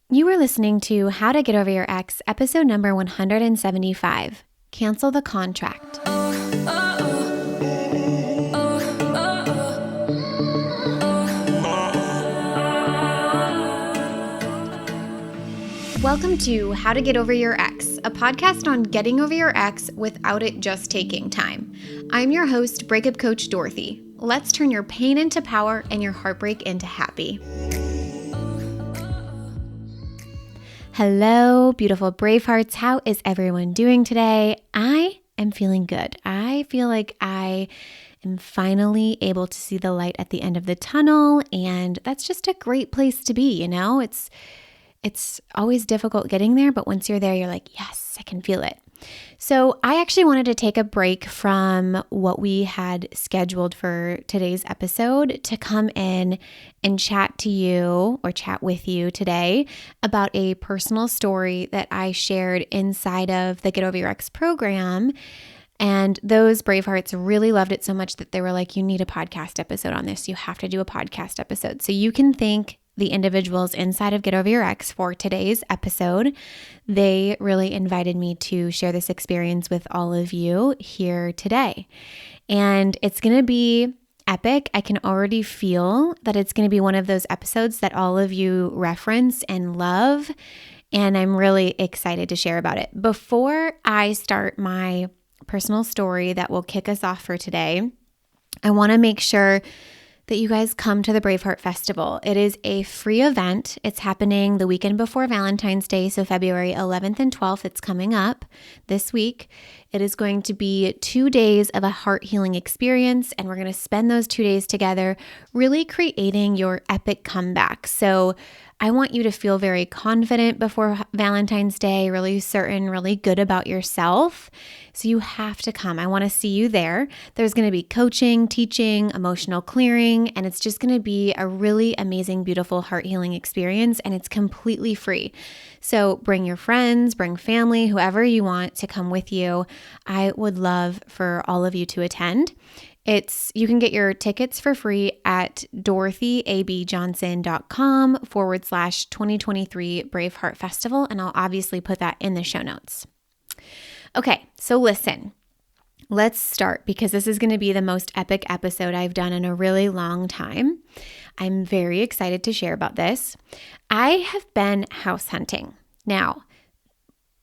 You are listening to How to Get Over Your Ex, episode number 175, Cancel the Contract. Welcome to How to Get Over Your Ex, a podcast on getting over your ex without it just taking time. I'm your host, Breakup Coach Dorothy. Let's turn your pain into power and your heartbreak into happy. Hello, beautiful Bravehearts. How is everyone doing today? I am feeling good. I feel like I am finally able to see the light at the end of the tunnel, and that's just a great place to be, you know? It's always difficult getting there, but once you're there, you're like, yes, I can feel it. So I actually wanted to take a break from what we had scheduled for today's episode to come in and chat to you or chat with you today about a personal story that I shared inside of the Get Over Your Ex program. And those Bravehearts really loved it so much that they were like, you need a podcast episode on this. You have to do a podcast episode. So you can thank the individuals inside of Get Over Your Ex for today's episode. They really invited me to share this experience with all of you here today. And it's going to be epic. I can already feel that it's going to be one of those episodes that all of you reference and love. And I'm really excited to share about it. Before I start my personal story that will kick us off for today, I want to make sure that you guys come to the Braveheart Festival. It is a free event. It's happening the weekend before Valentine's Day, so February 11th and 12th. It's coming up this week. It is going to be 2 days of a heart healing experience, and we're going to spend those 2 days together really creating your epic comeback. So I want you to feel very confident before Valentine's Day, really certain, really good about yourself. So you have to come. I want to see you there. There's going to be coaching, teaching, emotional clearing, and it's just going to be a really amazing, beautiful heart healing experience, and it's completely free. So bring your friends, bring family, whoever you want to come with you. I would love for all of you to attend. You can get your tickets for free at dorothyabjohnson.com/2023 Braveheart Festival. And I'll obviously put that in the show notes. Okay, so listen, let's start because this is going to be the most epic episode I've done in a really long time. I'm very excited to share about this. I have been house hunting. Now,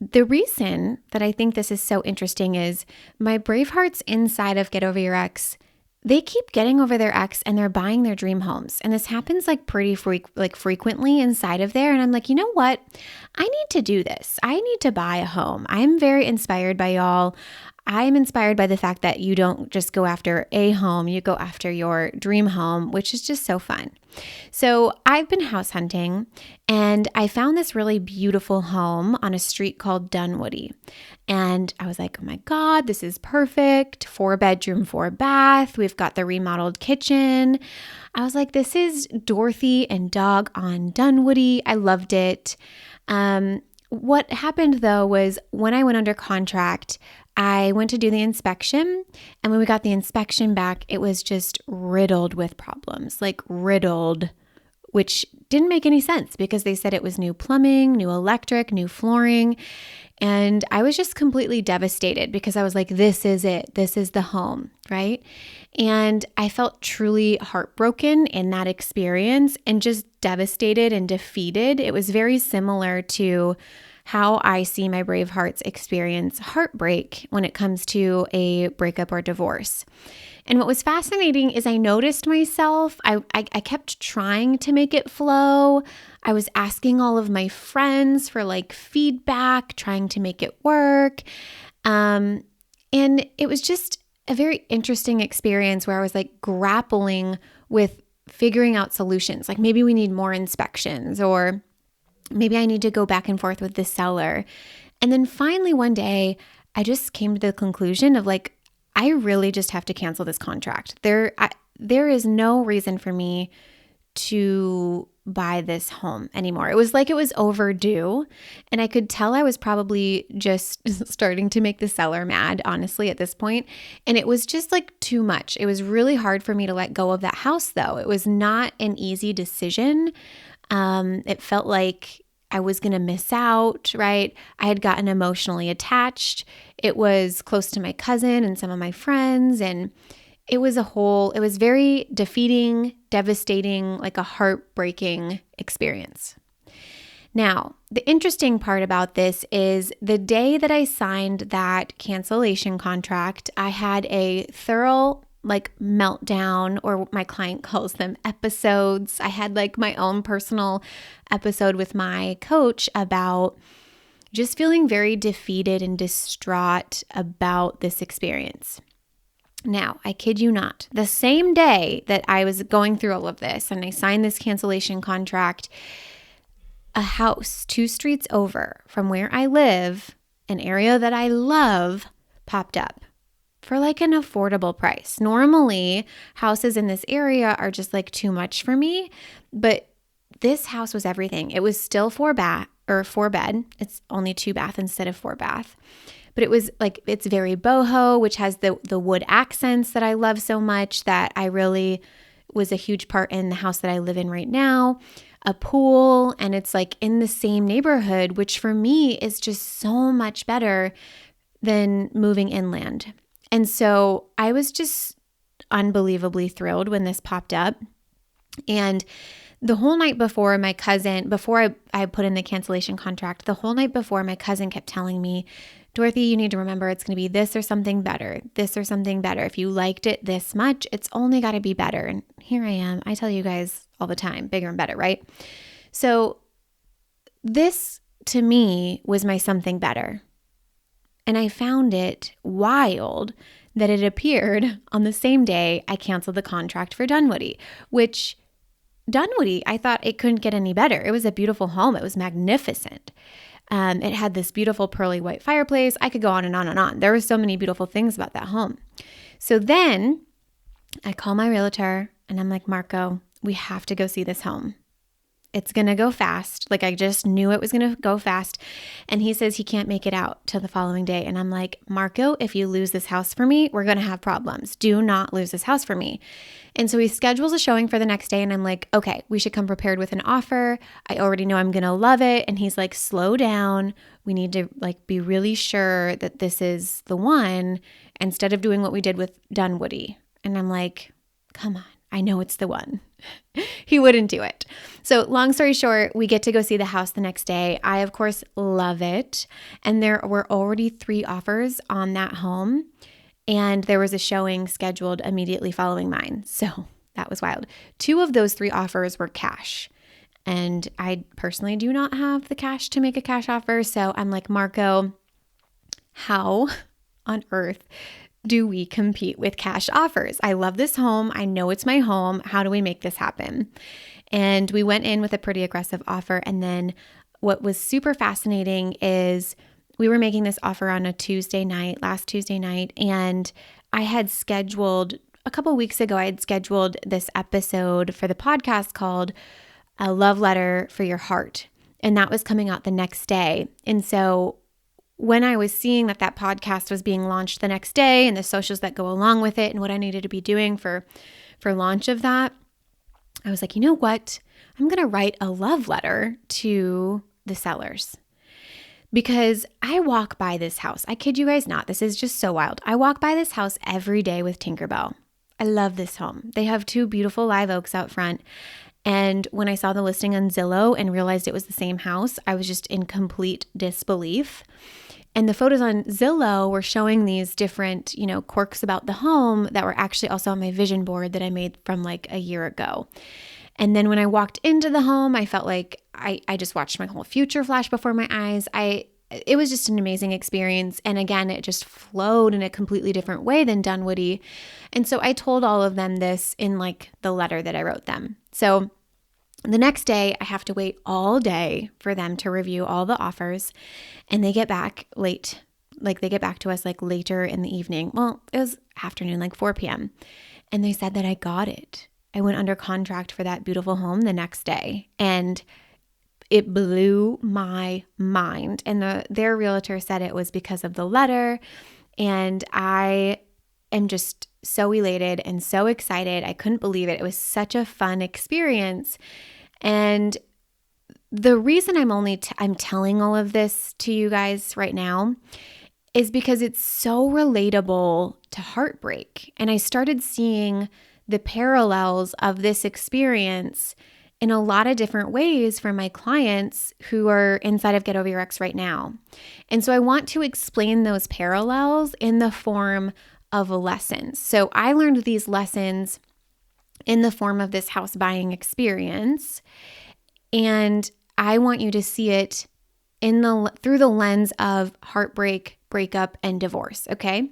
the reason that I think this is so interesting is my Bravehearts inside of Get Over Your Ex, they keep getting over their ex and they're buying their dream homes. And this happens like pretty frequently inside of there. And I'm like, you know what? I need to do this. I need to buy a home. I'm very inspired by y'all. I'm inspired by the fact that you don't just go after a home, you go after your dream home, which is just so fun. So I've been house hunting and I found this really beautiful home on a street called Dunwoody. And I was like, oh my God, this is perfect. 4-bedroom, 4-bath. We've got the remodeled kitchen. I was like, this is Dorothy and Dog on Dunwoody. I loved it. What happened though was when I went under contract, I went to do the inspection, and when we got the inspection back, it was just riddled with problems, like riddled, which didn't make any sense because they said it was new plumbing, new electric, new flooring, and I was just completely devastated because I was like, this is it. This is the home, right? And I felt truly heartbroken in that experience and just devastated and defeated. It was very similar to how I see my Bravehearts experience heartbreak when it comes to a breakup or divorce. And what was fascinating is I noticed myself, I kept trying to make it flow. I was asking all of my friends for like feedback, trying to make it work. And it was just a very interesting experience where I was like grappling with figuring out solutions. Like maybe we need more inspections, or maybe I need to go back and forth with the seller. And then finally one day, I just came to the conclusion of like, I really just have to cancel this contract. There is no reason for me to buy this home anymore. It was like it was overdue, and I could tell I was probably just starting to make the seller mad, honestly, at this point. And it was just like too much. It was really hard for me to let go of that house, though. It was not an easy decision. It felt like I was going to miss out, right? I had gotten emotionally attached. It was close to my cousin and some of my friends, and it was very defeating, devastating, like a heartbreaking experience. Now, the interesting part about this is the day that I signed that cancellation contract, I had a thorough meltdown, or what my client calls them episodes. I had my own personal episode with my coach about just feeling very defeated and distraught about this experience. Now, I kid you not, the same day that I was going through all of this and I signed this cancellation contract, a house 2 streets over from where I live, an area that I love, popped up for an affordable price. Normally, houses in this area are just too much for me, but this house was everything. It was still 4 bed. It's only 2 bath instead of 4 bath. But it was it's very boho, which has the wood accents that I love so much, that I really was a huge part in the house that I live in right now. A pool, and it's in the same neighborhood, which for me is just so much better than moving inland. And so I was just unbelievably thrilled when this popped up. And the whole night before, I put in the cancellation contract, the whole night before, my cousin kept telling me, Dorothy, you need to remember it's going to be this or something better, this or something better. If you liked it this much, it's only got to be better. And here I am. I tell you guys all the time, bigger and better, right? So this to me was my something better. And I found it wild that it appeared on the same day I canceled the contract for Dunwoody, which Dunwoody, I thought it couldn't get any better. It was a beautiful home. It was magnificent. It had this beautiful pearly white fireplace. I could go on and on and on. There were so many beautiful things about that home. So then I call my realtor and I'm like, Marco, we have to go see this home. It's going to go fast. I just knew it was going to go fast. And he says he can't make it out till the following day. And I'm like, Marco, if you lose this house for me, we're going to have problems. Do not lose this house for me. And so he schedules a showing for the next day. And I'm like, okay, we should come prepared with an offer. I already know I'm going to love it. And he's like, slow down. We need to be really sure that this is the one, instead of doing what we did with Dunwoody. And I'm like, come on, I know it's the one. He wouldn't do it. So long story short, we get to go see the house the next day. I, of course, love it. And there were already 3 offers on that home. And there was a showing scheduled immediately following mine. So that was wild. 2 of those 3 offers were cash. And I personally do not have the cash to make a cash offer. So I'm like, Marco, how on earth do we compete with cash offers? I love this home. I know it's my home. How do we make this happen? And we went in with a pretty aggressive offer. And then what was super fascinating is we were making this offer on last Tuesday night. And I had scheduled, a couple weeks ago, I had scheduled this episode for the podcast called A Love Letter for Your Heart. And that was coming out the next day. And so when I was seeing that podcast was being launched the next day and the socials that go along with it and what I needed to be doing for launch of that, I was like, you know what? I'm going to write a love letter to the sellers, because I walk by this house. I kid you guys not. This is just so wild. I walk by this house every day with Tinkerbell. I love this home. They have 2 beautiful live oaks out front. And when I saw the listing on Zillow and realized it was the same house, I was just in complete disbelief. And the photos on Zillow were showing these different, quirks about the home that were actually also on my vision board that I made from a year ago. And then when I walked into the home, I felt like I just watched my whole future flash before my eyes. It was just an amazing experience. And again, it just flowed in a completely different way than Dunwoody. And so I told all of them this in the letter that I wrote them. So the next day, I have to wait all day for them to review all the offers, and they get back late. They get back to us later in the evening. Well, it was afternoon, 4 p.m. And they said that I got it. I went under contract for that beautiful home the next day, and it blew my mind. And their realtor said it was because of the letter, and I am just so elated and so excited. I couldn't believe it. It was such a fun experience. And The reason I'm telling all of this to you guys right now is because it's so relatable to heartbreak. And I started seeing the parallels of this experience in a lot of different ways for my clients who are inside of Get Over Your Ex right now. And so I want to explain those parallels in the form of lessons. So I learned these lessons in the form of this house buying experience. And I want you to see it through the lens of heartbreak, breakup, and divorce, okay?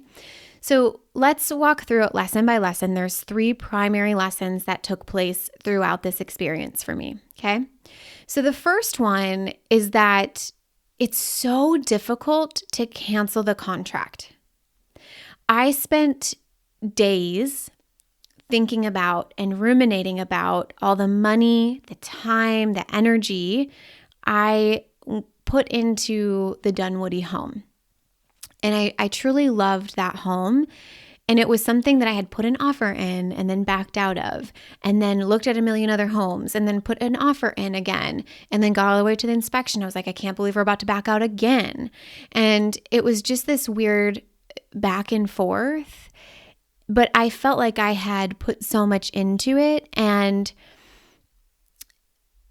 So let's walk through it lesson by lesson. There's 3 primary lessons that took place throughout this experience for me, okay? So the first one is that it's so difficult to cancel the contract. I spent days thinking about and ruminating about all the money, the time, the energy I put into the Dunwoody home. And I truly loved that home. And it was something that I had put an offer in and then backed out of, and then looked at a million other homes and then put an offer in again, and then got all the way to the inspection. I was like, I can't believe we're about to back out again. And it was just this weird back and forth. But I felt like I had put so much into it, and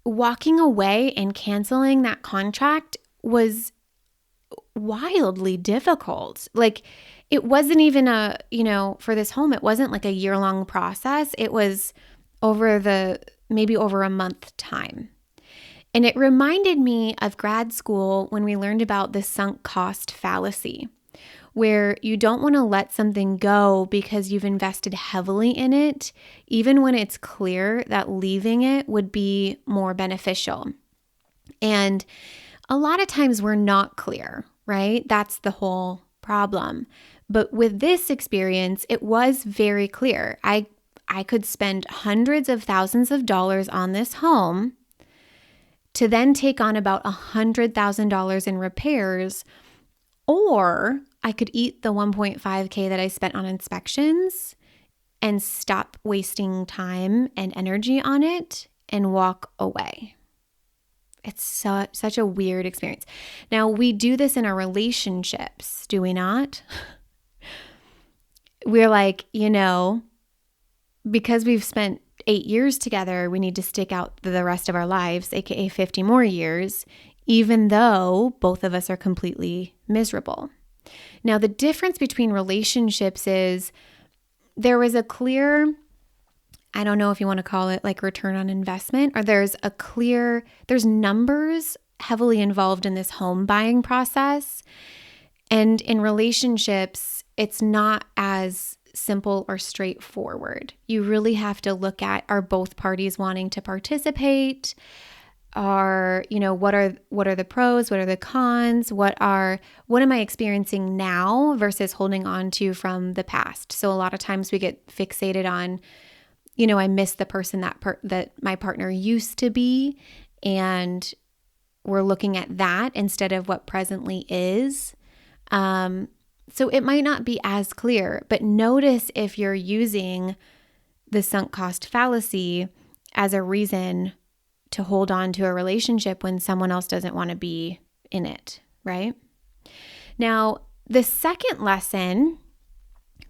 walking away and canceling that contract was wildly difficult. Like, it wasn't even for this home, it wasn't like a year-long process. It was maybe over a month time. And it reminded me of grad school when we learned about the sunk cost fallacy, where you don't want to let something go because you've invested heavily in it, even when it's clear that leaving it would be more beneficial. And a lot of times we're not clear, right? That's the whole problem. But with this experience, it was very clear. I could spend hundreds of thousands of dollars on this home to then take on about $100,000 in repairs, or I could eat the $1.5K that I spent on inspections and stop wasting time and energy on it and walk away. It's such a weird experience. Now, we do this in our relationships, do we not? We're like, because we've spent 8 years together, we need to stick out the rest of our lives, aka 50 more years, even though both of us are completely miserable. Now, the difference between relationships is there was a clear, I don't know if you want to call it like return on investment, or there's numbers heavily involved in this home buying process. And in relationships, it's not as simple or straightforward. You really have to look at, are both parties wanting to participate? What are the pros? What are the cons? What am I experiencing now versus holding on to from the past? So a lot of times we get fixated on, I miss the person that my partner used to be, and we're looking at that instead of what presently is. So it might not be as clear, but notice if you're using the sunk cost fallacy as a reason to hold on to a relationship when someone else doesn't want to be in it, right? Now, the second lesson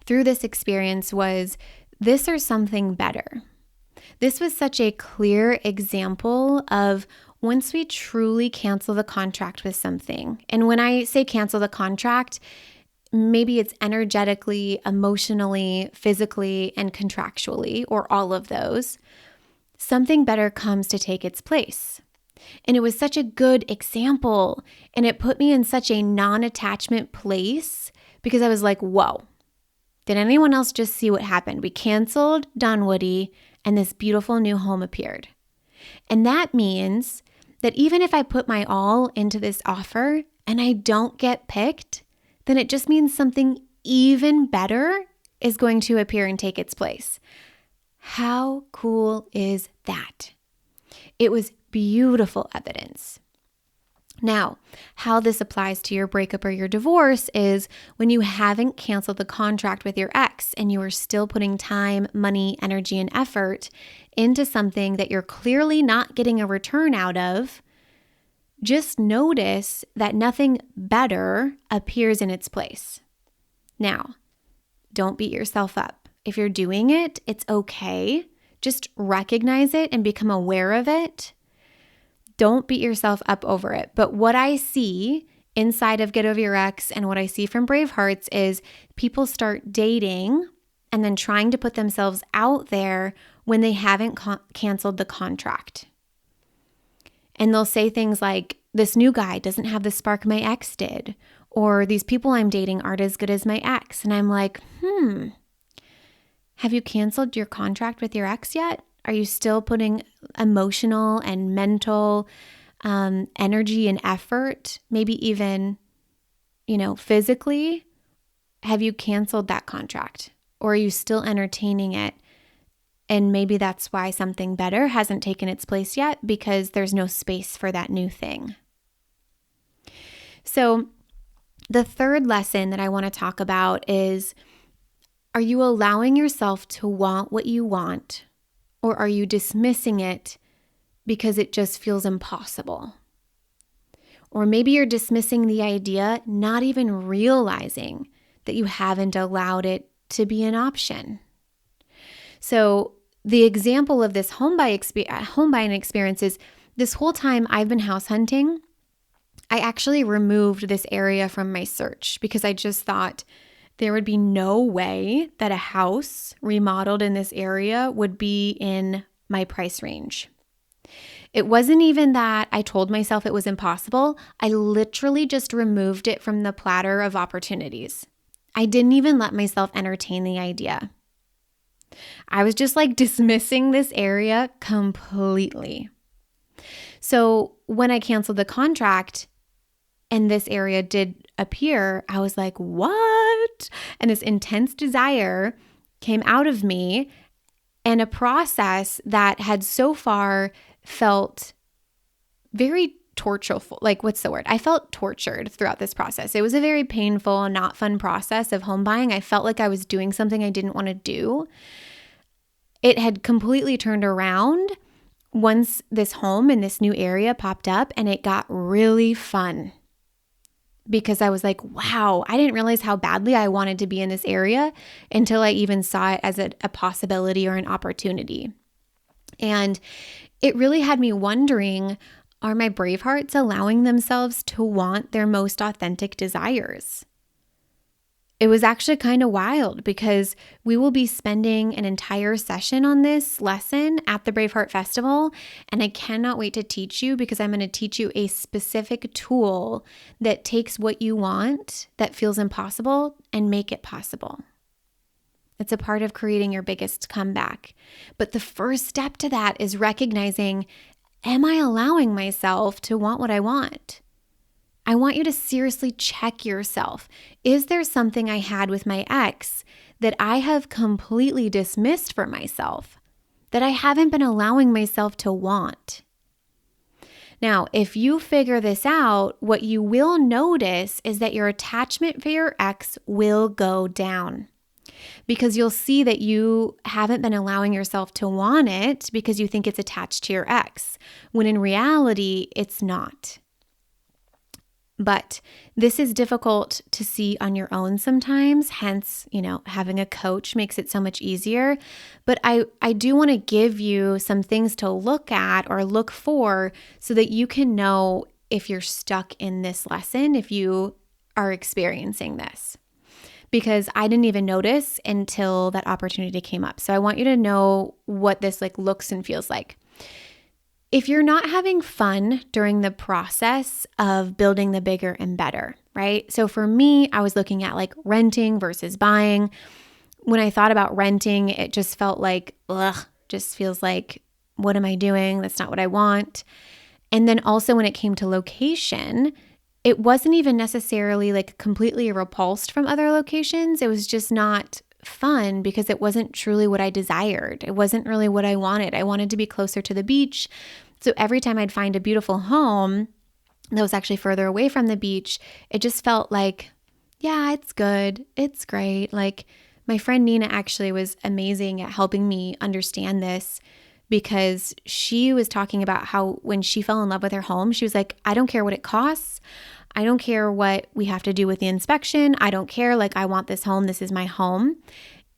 through this experience was this or something better. This was such a clear example of once we truly cancel the contract with something, and when I say cancel the contract, maybe it's energetically, emotionally, physically, and contractually, or all of those, something better comes to take its place. And it was such a good example, and it put me in such a non-attachment place because I was like, whoa, did anyone else just see what happened? We canceled Dunwoody and this beautiful new home appeared. And that means that even if I put my all into this offer and I don't get picked, then it just means something even better is going to appear and take its place. How cool is that? It was beautiful evidence. Now, how this applies to your breakup or your divorce is when you haven't canceled the contract with your ex and you are still putting time, money, energy, and effort into something that you're clearly not getting a return out of, just notice that nothing better appears in its place. Now, don't beat yourself up. If you're doing it, it's okay. Just recognize it and become aware of it. Don't beat yourself up over it. But what I see inside of Get Over Your Ex and what I see from Bravehearts is people start dating and then trying to put themselves out there when they haven't canceled the contract. And they'll say things like, this new guy doesn't have the spark my ex did, or these people I'm dating aren't as good as my ex. And I'm like, have you canceled your contract with your ex yet? Are you still putting emotional and mental energy and effort, maybe even, physically? Have you canceled that contract? Or are you still entertaining it? And maybe that's why something better hasn't taken its place yet, because there's no space for that new thing. So the third lesson that I want to talk about is, are you allowing yourself to want what you want, or are you dismissing it because it just feels impossible? Or maybe you're dismissing the idea, not even realizing that you haven't allowed it to be an option. So the example of this home buying experience is, this whole time I've been house hunting, I actually removed this area from my search because I just thought there would be no way that a house remodeled in this area would be in my price range. It wasn't even that I told myself it was impossible. I literally just removed it from the platter of opportunities. I didn't even let myself entertain the idea. I was just dismissing this area completely. So when I canceled the contract and this area did appear, I was like, what? And this intense desire came out of me, and a process that had so far felt very tortureful. What's the word? I felt tortured throughout this process. It was a very painful, not fun process of home buying. I felt like I was doing something I didn't want to do. It had completely turned around once this home in this new area popped up, and it got really fun because I was like, wow, I didn't realize how badly I wanted to be in this area until I even saw it as a possibility or an opportunity. And it really had me wondering, are my Bravehearts allowing themselves to want their most authentic desires? It was actually kind of wild because we will be spending an entire session on this lesson at the Braveheart Festival, and I cannot wait to teach you, because I'm going to teach you a specific tool that takes what you want that feels impossible and make it possible. It's a part of creating your biggest comeback. But the first step to that is recognizing, am I allowing myself to want what I want? I want you to seriously check yourself. Is there something I had with my ex that I have completely dismissed for myself, that I haven't been allowing myself to want? Now, if you figure this out, what you will notice is that your attachment for your ex will go down, because you'll see that you haven't been allowing yourself to want it because you think it's attached to your ex, when in reality, it's not. But this is difficult to see on your own sometimes. Hence, having a coach makes it so much easier. But I do want to give you some things to look at or look for so that you can know if you're stuck in this lesson, if you are experiencing this. Because I didn't even notice until that opportunity came up. So I want you to know what this looks and feels like. If you're not having fun during the process of building the bigger and better, right? So for me, I was looking at renting versus buying. When I thought about renting, it just felt just feels like, what am I doing? That's not what I want. And then also when it came to location, it wasn't even necessarily completely repulsed from other locations. It was just not fun because it wasn't truly what I desired. It wasn't really what I wanted. I wanted to be closer to the beach. So every time I'd find a beautiful home that was actually further away from the beach, it just felt like, yeah, it's good. It's great. My friend Nina actually was amazing at helping me understand this. because she was talking about how when she fell in love with her home, she was like, I don't care what it costs. I don't care what we have to do with the inspection. I don't care. Like, I want this home. This is my home.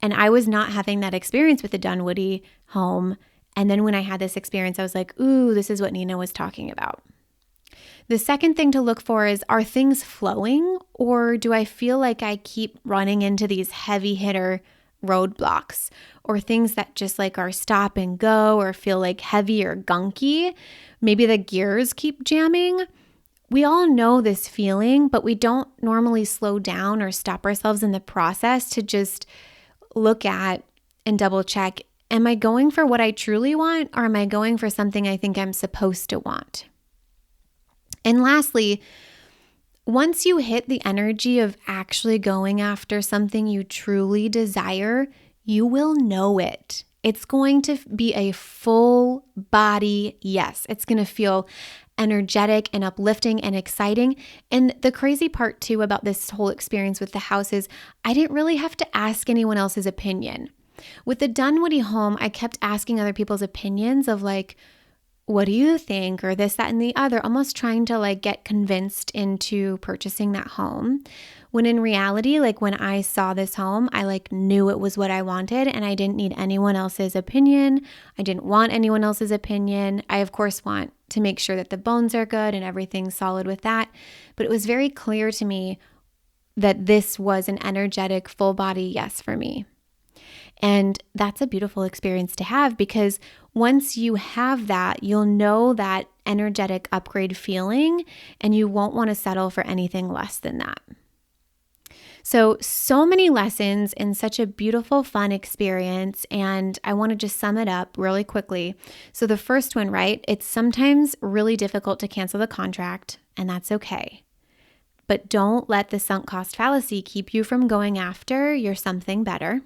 And I was not having that experience with the Dunwoody home. And then when I had this experience, I was like, ooh, this is what Nina was talking about. The second thing to look for is, are things flowing, or do I feel like I keep running into these heavy hitter roadblocks or things that just like are stop and go or feel like heavy or gunky? Maybe the gears keep jamming. We all know this feeling, but we don't normally slow down or stop ourselves in the process to just look at and double check, am I going for what I truly want, or am I going for something I think I'm supposed to want? And lastly, once you hit the energy of actually going after something you truly desire, you will know it. It's going to be a full body yes. It's going to feel energetic and uplifting and exciting. And the crazy part too about this whole experience with the house is I didn't really have to ask anyone else's opinion. With the Dunwoody home, I kept asking other people's opinions of like, what do you think? Or this, that, and the other, almost trying to like get convinced into purchasing that home. When in reality, like when I saw this home, I like knew it was what I wanted and I didn't need anyone else's opinion. I didn't want anyone else's opinion. I of course want to make sure that the bones are good and everything's solid with that. But it was very clear to me that this was an energetic full body yes for me. And that's a beautiful experience to have, because once you have that, you'll know that energetic upgrade feeling and you won't want to settle for anything less than that. So many lessons in such a beautiful, fun experience. And I want to just sum it up really quickly. So the first one, right? It's sometimes really difficult to cancel the contract, and that's okay. But don't let the sunk cost fallacy keep you from going after your something better.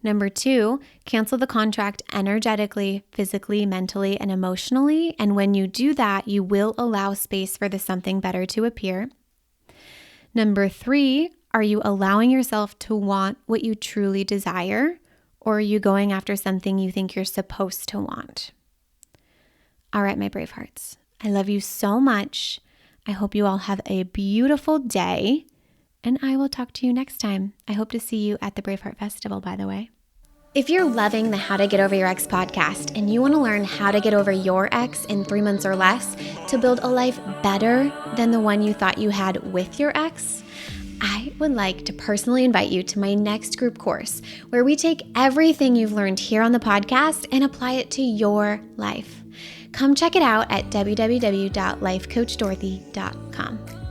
Number 2, cancel the contract energetically, physically, mentally, and emotionally. And when you do that, you will allow space for the something better to appear. Number 3, are you allowing yourself to want what you truly desire, or are you going after something you think you're supposed to want? All right, my brave hearts, I love you so much. I hope you all have a beautiful day. And I will talk to you next time. I hope to see you at the Braveheart Festival, by the way. If you're loving the How to Get Over Your Ex podcast and you want to learn how to get over your ex in 3 months or less to build a life better than the one you thought you had with your ex, I would like to personally invite you to my next group course where we take everything you've learned here on the podcast and apply it to your life. Come check it out at www.lifecoachdorothy.com.